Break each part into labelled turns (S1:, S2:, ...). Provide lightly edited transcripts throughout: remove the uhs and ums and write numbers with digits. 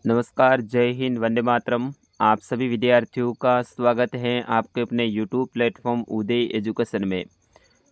S1: नमस्कार, जय हिंद, वंदे मातरम। आप सभी विद्यार्थियों का स्वागत है आपके अपने यूट्यूब प्लेटफॉर्म उदय एजुकेशन में।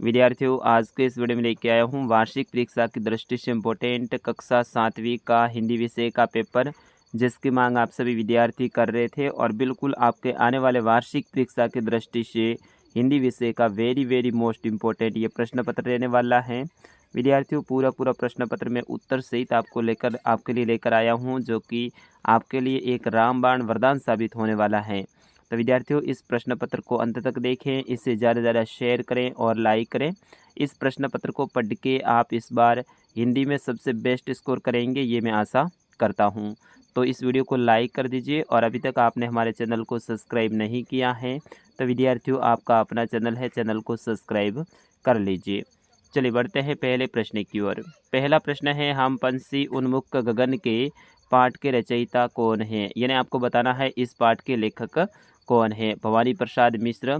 S1: विद्यार्थियों, आज के इस वीडियो में लेके आया हूँ वार्षिक परीक्षा की दृष्टि से इम्पोर्टेंट कक्षा 7वीं का हिंदी विषय का पेपर, जिसकी मांग आप सभी विद्यार्थी कर रहे थे और बिल्कुल आपके आने वाले वार्षिक परीक्षा की दृष्टि से हिंदी विषय का वेरी मोस्ट इम्पोर्टेंट ये प्रश्न पत्र रहने वाला है। विद्यार्थियों, पूरा प्रश्न पत्र में उत्तर सहित आपके लिए लेकर आया हूँ, जो कि आपके लिए एक रामबाण वरदान साबित होने वाला है। तो विद्यार्थियों, इस प्रश्न पत्र को अंत तक देखें, इसे ज़्यादा से ज़्यादा शेयर करें और लाइक करें। इस प्रश्न पत्र को पढ़ के आप इस बार हिंदी में सबसे बेस्ट स्कोर करेंगे, ये मैं आशा करता हूँ। तो इस वीडियो को लाइक कर दीजिए और अभी तक आपने हमारे चैनल को सब्सक्राइब नहीं किया है तो विद्यार्थियों, आपका अपना चैनल है, चैनल को सब्सक्राइब कर लीजिए। चलिए बढ़ते हैं पहले प्रश्न की ओर। पहला प्रश्न है, हम पंछी उन्मुख गगन के पाठ के रचयिता कौन है? यानी आपको बताना है इस पाठ के लेखक कौन है। भवानी प्रसाद मिश्र,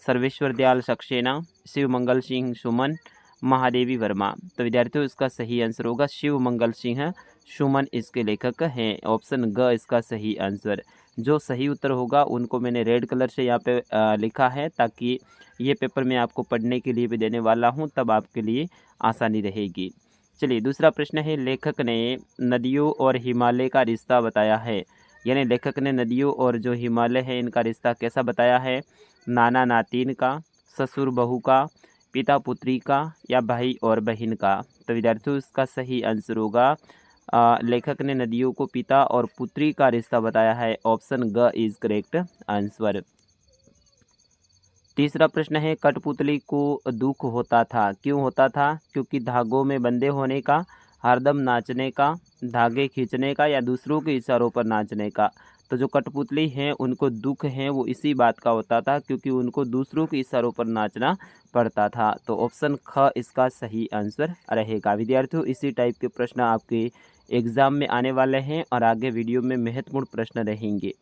S1: सर्वेश्वर दयाल सक्सेना, शिव मंगल सिंह सुमन, महादेवी वर्मा। तो विद्यार्थियों, इसका सही आंसर होगा शिव मंगल सिंह सुमन इसके लेखक हैं। ऑप्शन ग इसका सही आंसर। जो सही उत्तर होगा उनको मैंने रेड कलर से यहाँ पे लिखा है, ताकि ये पेपर मैं आपको पढ़ने के लिए भी देने वाला हूँ, तब आपके लिए आसानी रहेगी। चलिए दूसरा प्रश्न है, लेखक ने नदियों और हिमालय का रिश्ता बताया है। यानी लेखक ने नदियों और जो हिमालय है इनका रिश्ता कैसा बताया है? नाना नातिन का, ससुर बहू का, पिता पुत्री का या भाई और बहन का। तो विद्यार्थियों, इसका सही आंसर होगा लेखक ने नदियों को पिता और पुत्री का रिश्ता बताया है। ऑप्शन ग इज करेक्ट आंसर। तीसरा प्रश्न है, कठपुतली को दुख होता था, क्यों होता था? क्योंकि धागों में बंधे होने का, हरदम नाचने का, धागे खींचने का या दूसरों के इशारों पर नाचने का। तो जो कठपुतली हैं उनको दुख है वो इसी बात का होता था, क्योंकि उनको दूसरों के इशारों पर नाचना पड़ता था। तो ऑप्शन ख इसका सही आंसर रहेगा। विद्यार्थियों, इसी टाइप के प्रश्न आपके एग्जाम में आने वाले हैं और आगे वीडियो में महत्वपूर्ण प्रश्न रहेंगे।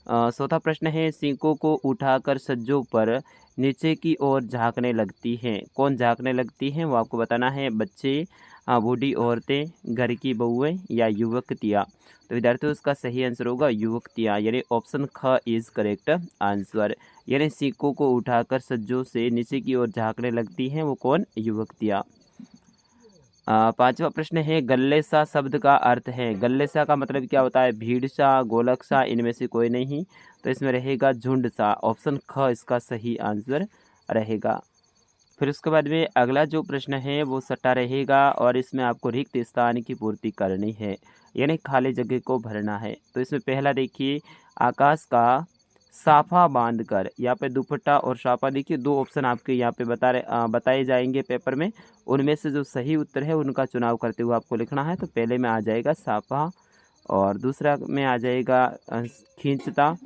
S1: चौथा प्रश्न है, सींकों को उठाकर सज्जों पर नीचे की ओर झांकने लगती हैं। कौन झांकने लगती हैं वो आपको बताना है। बच्चे, बूढ़ी औरतें, घर की बहुएं या युवतियाँ। तो विद्यार्थियों, इसका सही आंसर होगा युवतियाँ, यानी ऑप्शन ख इज करेक्ट आंसर। यानी सींकों को उठाकर सज्जों से नीचे की ओर झांकने लगती हैं वो कौन? युवतियाँ। पांचवा प्रश्न है, गल्ले सा शब्द का अर्थ है। गल्ले सा का मतलब क्या होता है? भीड़ सा, गोलक सा, इनमें से कोई नहीं। तो इसमें रहेगा झुंड सा। ऑप्शन ख इसका सही आंसर रहेगा। फिर उसके बाद में अगला जो प्रश्न है वो सट्टा रहेगा और इसमें आपको रिक्त स्थान की पूर्ति करनी है, यानी खाली जगह को भरना है। तो इसमें पहला देखिए, आकाश का साफा बांधकर। यहाँ पे दुपट्टा और साफा, देखिए दो ऑप्शन आपके यहाँ पे बताए जाएंगे पेपर में। उनमें से जो सही उत्तर है उनका चुनाव करते हुए आपको लिखना है। तो पहले में आ जाएगा साफा और दूसरा में आ जाएगा खींचता,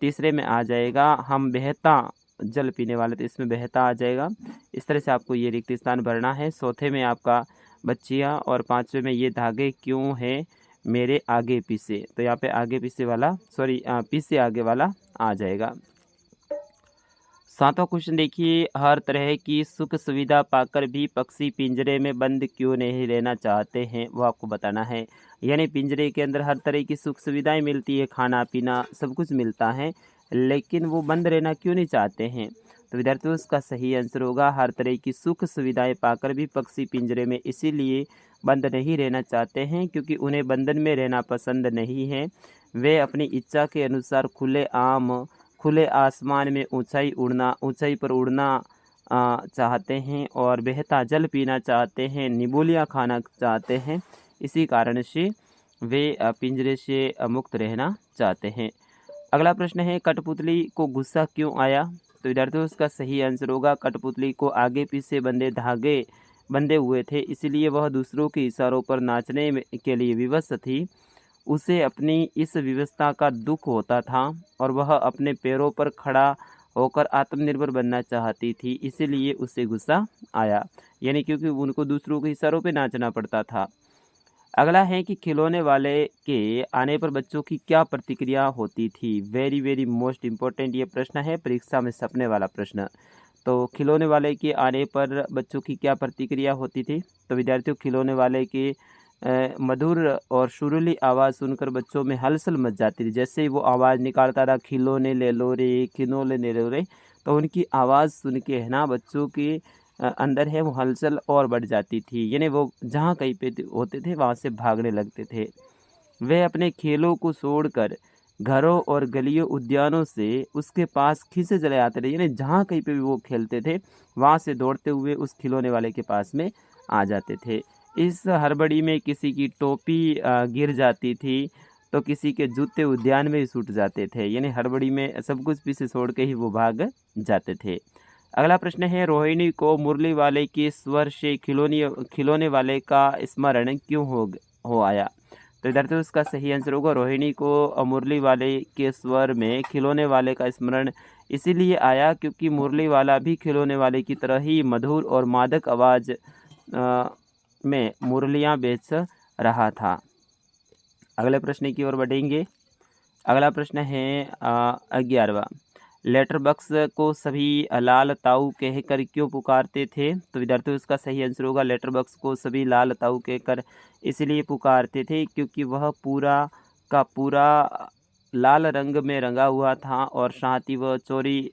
S1: तीसरे में आ जाएगा हम बहता जल पीने वाले, तो इसमें बहता आ जाएगा। इस तरह से आपको ये रिक्त स्थान भरना है। चौथे में आपका बच्चियाँ और पांचवे में ये धागे क्यों है मेरे आगे पीछे। तो यहाँ पे आगे पीछे वाला पीछे आगे वाला आ जाएगा। सातवां क्वेश्चन देखिए, हर तरह की सुख सुविधा पाकर भी पक्षी पिंजरे में बंद क्यों नहीं रहना चाहते हैं वो आपको बताना है। यानी पिंजरे के अंदर हर तरह की सुख सुविधाएं मिलती है, खाना पीना सब कुछ मिलता है, लेकिन वो बंद रहना क्यों नहीं चाहते हैं। तो विद्यार्थियों, उसका सही आंसर होगा हर तरह की सुख सुविधाएं पाकर भी पक्षी पिंजरे में इसीलिए बंद नहीं रहना चाहते हैं क्योंकि उन्हें बंधन में रहना पसंद नहीं है। वे अपनी इच्छा के अनुसार खुले आसमान में ऊंचाई पर उड़ना चाहते हैं और बहता जल पीना चाहते हैं, निबोलियाँ खाना चाहते हैं। इसी कारण से वे पिंजरे से मुक्त रहना चाहते हैं। अगला प्रश्न है, कठपुतली को गुस्सा क्यों आया? तो विद्यार्थियों, उसका सही आंसर होगा कठपुतली को आगे पीछे बंधे धागे बंधे हुए थे, इसलिए वह दूसरों के इशारों पर के लिए विवश थी। उसे अपनी इस विवशता का दुख होता था और वह अपने पैरों पर खड़ा होकर आत्मनिर्भर बनना चाहती थी, इसीलिए उसे गुस्सा आया। यानी क्योंकि उनको दूसरों के इशारों पे नाचना पड़ता था। अगला है कि खिलौने वाले के आने पर बच्चों की क्या प्रतिक्रिया होती थी? वेरी मोस्ट इम्पोर्टेंट ये प्रश्न है, परीक्षा में छपने वाला प्रश्न। तो खिलौने वाले के आने पर बच्चों की क्या प्रतिक्रिया होती थी? तो विद्यार्थियों, खिलौने वाले के मधुर और सुरीली आवाज़ सुनकर बच्चों में हलचल मच जाती थी। जैसे ही वो आवाज़ निकालता था, खिलौने ले लो रे, खिलौने ले लो रे, तो उनकी आवाज़ सुन के है ना बच्चों के अंदर है वो हलचल और बढ़ जाती थी। यानी वो जहाँ कहीं पे होते थे वहाँ से भागने लगते थे। वे अपने खेलों को छोड़कर घरों और गलियों, उद्यानों से उसके पास खींचे चले आते थे। यानी जहाँ कहीं पे भी वो खेलते थे, वहाँ से दौड़ते हुए उस खिलौने वाले के पास में आ जाते थे। इस हड़बड़ी में किसी की टोपी गिर जाती थी, तो किसी के जूते उद्यान में ही छूट जाते थे। यानी हड़बड़ी में सब कुछ पीछे छोड़ के ही वो भाग जाते थे। अगला प्रश्न है, रोहिणी को मुरली वाले के स्वर से खिलौने वाले का स्मरण क्यों हो आया? तो विद्यार्थियों उसका सही आंसर होगा, रोहिणी को मुरली वाले के स्वर में खिलौने वाले का स्मरण इसीलिए आया क्योंकि मुरली वाला भी खिलौने वाले की तरह ही मधुर और मादक आवाज़ में मुरलियाँ बेच रहा था। अगले प्रश्न की ओर बढ़ेंगे। अगला प्रश्न है 11वां। लेटर बॉक्स को सभी लाल ताऊ कहकर क्यों पुकारते थे? तो विद्यार्थियों इसका सही आंसर होगा, लेटर बॉक्स को सभी लाल ताऊ कहकर इसलिए पुकारते थे क्योंकि वह पूरा का पूरा लाल रंग में रंगा हुआ था और साथ ही वह चोरी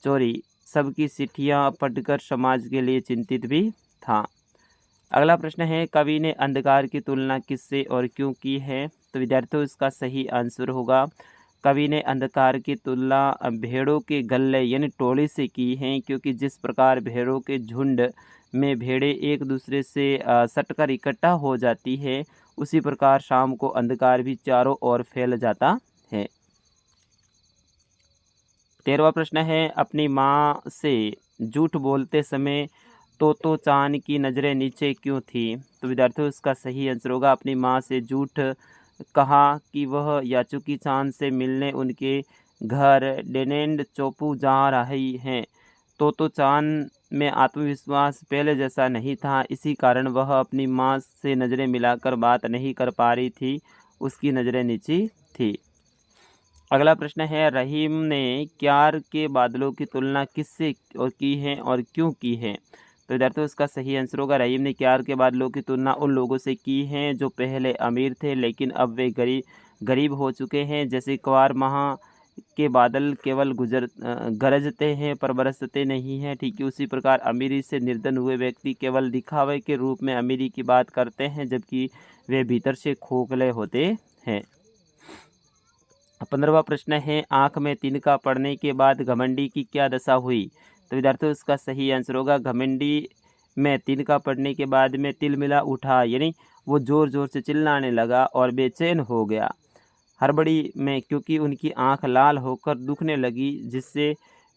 S1: चोरी सबकी चिट्ठियाँ पढ़कर समाज के लिए चिंतित भी था। अगला प्रश्न है, कवि ने अंधकार की तुलना किससे और क्यों की है? तो विद्यार्थियों इसका सही आंसर होगा, कवि ने अंधकार की तुलना भेड़ों के गल्ले यानी टोले से की है क्योंकि जिस प्रकार भेड़ों के झुंड में भेड़ें एक दूसरे से सटकर इकट्ठा हो जाती है, उसी प्रकार शाम को अंधकार भी चारों ओर फैल जाता है। 13वां प्रश्न है, अपनी माँ से झूठ बोलते समय तो चांद की नज़रें नीचे क्यों थी? तो विद्यार्थियों इसका सही आंसर होगा, अपनी माँ से झूठ कहा कि वह याचुकी चांद से मिलने उनके घर डेनेंड चोपू जा रही हैं। तो चांद में आत्मविश्वास पहले जैसा नहीं था, इसी कारण वह अपनी माँ से नज़रें मिलाकर बात नहीं कर पा रही थी, उसकी नज़रें नीची थी। अगला प्रश्न है, रहीम ने क्यार के बादलों की तुलना किससे और की है और क्यों की है? तो विद्यार्थियों इसका सही आंसर होगा, रहीम ने क्यार के बादलों की तुलना उन लोगों से की है जो पहले अमीर थे लेकिन अब वे गरीब हो चुके हैं। जैसे क्वार माह के बादल केवल गरजते हैं पर बरसते नहीं हैं, ठीक है उसी प्रकार अमीरी से निर्धन हुए व्यक्ति केवल दिखावे के रूप में अमीरी की बात करते हैं जबकि वे भीतर से खोखले होते हैं। 15वां प्रश्न है, आँख में तिनका पड़ने के बाद घमंडी की क्या दशा हुई? तो विद्यार्थियों इसका सही आंसर होगा, घमंडी में तिनका पड़ने के बाद में तिलमिला उठा, यानी वो ज़ोर ज़ोर से चिल्लाने लगा और बेचैन हो गया। हड़बड़ी में क्योंकि उनकी आँख लाल होकर दुखने लगी जिससे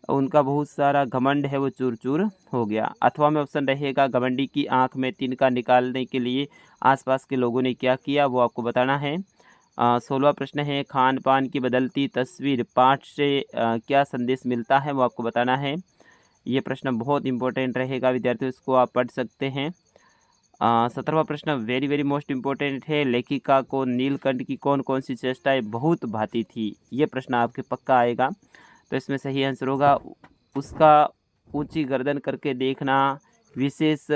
S1: उनका बहुत सारा घमंड है वो चूर चूर हो गया। अथवा में ऑप्शन रहेगा, घमंडी की आँख में तिनका निकालने के लिए आसपास के लोगों ने क्या किया, वो आपको बताना है। 16वां प्रश्न है, खान पान की बदलती तस्वीर पाठ से क्या संदेश मिलता है, वो आपको बताना है। ये प्रश्न बहुत इंपॉर्टेंट रहेगा विद्यार्थियों, इसको आप पढ़ सकते हैं। 17वां प्रश्न वेरी वेरी मोस्ट इम्पोर्टेंट है, लेखिका को नीलकंठ की कौन कौन सी चेष्टाएं बहुत भाती थी? ये प्रश्न आपके पक्का आएगा, तो इसमें सही आंसर होगा उसका ऊंची गर्दन करके देखना, विशेष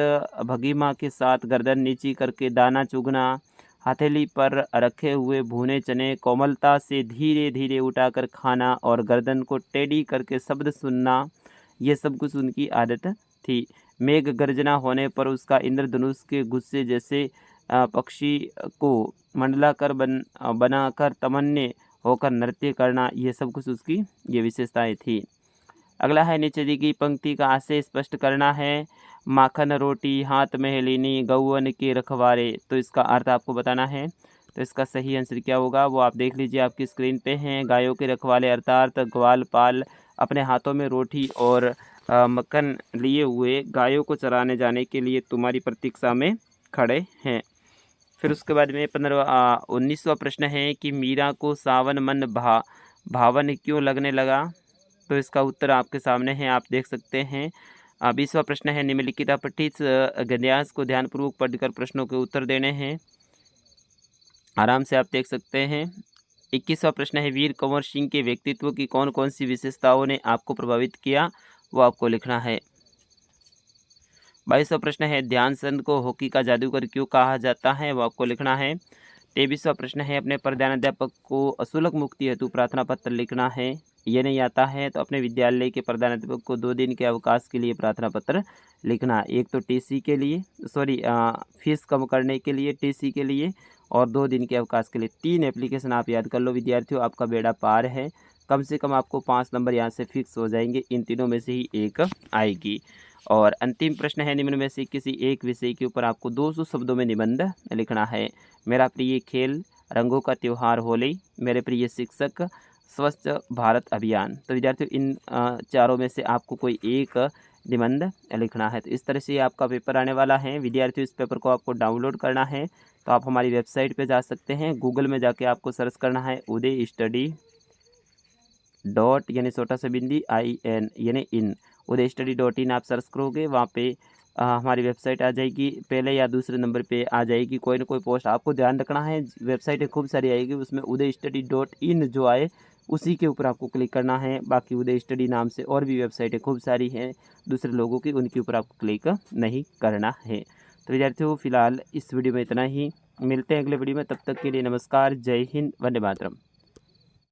S1: भंगिमा के साथ गर्दन नीची करके दाना चुगना, हथेली पर रखे हुए भुने चने कोमलता से धीरे धीरे उठाकर खाना और गर्दन को टेढ़ी करके शब्द सुनना, ये सब कुछ उनकी आदत थी। मेघ गर्जना होने पर उसका इंद्रधनुष के गुस्से जैसे पक्षी को मंडलाकर बनाकर तमन्ने होकर नृत्य करना, ये सब कुछ उसकी ये विशेषताएं थी। अगला है, नीचे दी गई पंक्ति का आशय स्पष्ट करना है। माखन रोटी हाथ में लेनी गौवन के रखवारे, तो इसका अर्थ आपको बताना है। तो इसका सही आंसर क्या होगा वो आप देख लीजिए, आपकी स्क्रीन पे हैं। गायों के रखवाले अर्थात ग्वालपाल अपने हाथों में रोटी और मक्खन लिए हुए गायों को चराने जाने के लिए तुम्हारी प्रतीक्षा में खड़े हैं। फिर उसके बाद में 19वां प्रश्न है कि मीरा को सावन मन भावन क्यों लगने लगा? तो इसका उत्तर आपके सामने है, आप देख सकते हैं। 20वां प्रश्न है, निम्नलिखित पठित गद्यांश को ध्यानपूर्वक पढ़कर प्रश्नों के उत्तर देने हैं, आराम से आप देख सकते हैं। 21वां प्रश्न है, वीर कंवर सिंह के व्यक्तित्व की कौन कौन सी विशेषताओं ने आपको प्रभावित किया, वो आपको लिखना है। 22वां प्रश्न है, ध्यानचंद को हॉकी का जादूगर क्यों कहा जाता है, वो आपको लिखना है। 23वां प्रश्न है, अपने प्रधानाध्यापक को अशुल्क मुक्ति हेतु प्रार्थना पत्र लिखना है। ये नहीं आता है तो अपने विद्यालय के प्रधानाध्यापक को 2 दिन के अवकाश के लिए प्रार्थना पत्र लिखना। एक तो टीसी के लिए, सॉरी फीस कम करने के लिए, टीसी के लिए, और 2 दिन के अवकाश के लिए। 3 एप्लीकेशन आप याद कर लो विद्यार्थियों, आपका बेड़ा पार है। कम से कम आपको 5 नंबर यहाँ से फिक्स हो जाएंगे, इन तीनों में से ही एक आएगी। और अंतिम प्रश्न है, निम्न में से किसी एक विषय के ऊपर आपको 200 शब्दों में निबंध लिखना है। मेरा प्रिय खेल, रंगों का त्यौहार होली, मेरे प्रिय शिक्षक, स्वच्छ भारत अभियान। तो विद्यार्थियों इन चारों में से आपको कोई एक निबंध लिखना है। तो इस तरह से आपका पेपर आने वाला है विद्यार्थियों। इस पेपर को आपको डाउनलोड करना है तो आप हमारी वेबसाइट पे जा सकते हैं। गूगल में जाके आपको सर्च करना है उदय स्टडी डॉट यानी छोटा सा बिंदी IN यानी इन, उदय स्टडी .in आप सर्च करोगे, वहाँ पे हमारी वेबसाइट आ जाएगी। पहले या दूसरे नंबर पे आ जाएगी कोई ना कोई पोस्ट। आपको ध्यान रखना है, वेबसाइटें खूब सारी आएगी, उसमें उदय स्टडी .in जो आए उसी के ऊपर आपको क्लिक करना है। बाकी उदय स्टडी नाम से और भी वेबसाइटें खूब सारी हैं दूसरे लोगों की, उनके ऊपर आपको क्लिक नहीं करना है। तो विद्यार्थियों फिलहाल इस वीडियो में इतना ही, मिलते हैं अगले वीडियो में। तब तक के लिए नमस्कार, जय हिंद, वंदे मातरम।